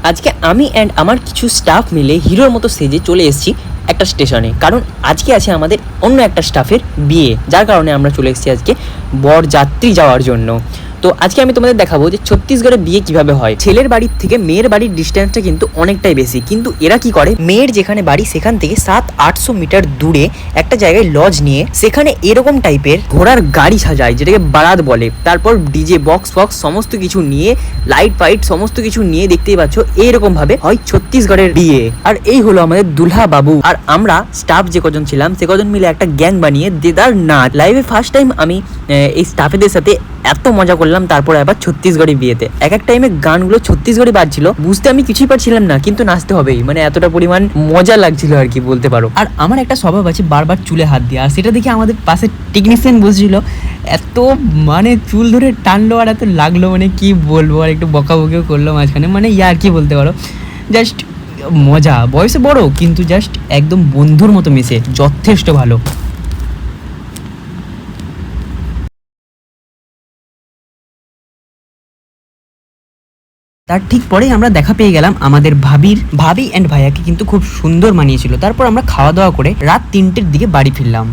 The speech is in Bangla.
আজকে আমি অ্যান্ড আমার কিছু স্টাফ মিলে হিরোর মতো সেজে চলে এসেছি একটা স্টেশনে, কারণ আজকে আছে আমাদের অন্য একটা স্টাফের বিয়ে, যার কারণে আমরা চলে এসেছি আজকে বরযাত্রী যাওয়ার জন্য। তো আজকে আমি তোমাদের দেখাবো যে ছত্তিশগড়ে বিয়ে কিভাবে হয়। ছেলের বাড়ির থেকে মেয়ের বাড়ির ডিস্টেন্সটা কিন্তু অনেকটাই বেশি, কিন্তু এরা কি করে, মেয়ের যেখানে বাড়ি সেখান থেকে 700-800 মিটার দূরে একটা জায়গায় লজ নিয়ে সেখানে এরকম টাইপের ঘোড়ার গাড়ি সাজায়, যেটাকে বারাত বলে। তারপর ডিজে বক্স ফক্স সমস্ত কিছু নিয়ে, লাইট ফাইট সমস্ত কিছু নিয়ে, দেখতেই পাচ্ছ এইরকম ভাবে হয় ছত্তিশগড়ের বিয়ে। আর এই হলো আমাদের দুলহা বাবু। আর আমরা স্টাফ যে কজন ছিলাম সে কজন মিলে একটা গ্যাং বানিয়ে দেদার নাচ। লাইভে ফার্স্ট টাইম আমি এই স্টাফেদের সাথে এত মজা করলাম। তারপরে আবার ছত্তিশগড়ি বিয়েতে এক এক টাইমে গানগুলো ছত্তিশগড়ি বাজছিল, বুঝতে আমি কিছুই পারছিলাম না, কিন্তু নাচতে হবেই, মানে এতটা পরিমাণ মজা লাগছিল আর কি বলতে পারো। আর আমার একটা স্বভাব আছে বারবার চুলে হাত দিয়ে, আর সেটা দেখে আমাদের পাশে টেকনিশিয়ান বসেছিল, এত মানে চুল ধরে টানলো আর এত লাগলো, মানে কি বলবো। আর একটু বকাবকিও করলো মাঝখানে, মানে ইয়ার কি বলতে পারো, জাস্ট মজা। বয়সে বড় কিন্তু জাস্ট একদম বন্ধুর মতো মিশে, যথেষ্ট ভালো। তার ঠিক পরেই আমরা দেখা পেয়ে গেলাম আমাদের ভাবি অ্যান্ড ভাইয়াকে, কিন্তু খুব সুন্দর মানিয়েছিল। তারপর আমরা খাওয়া দাওয়া করে রাত 3টের দিকে বাড়ি ফিরলাম।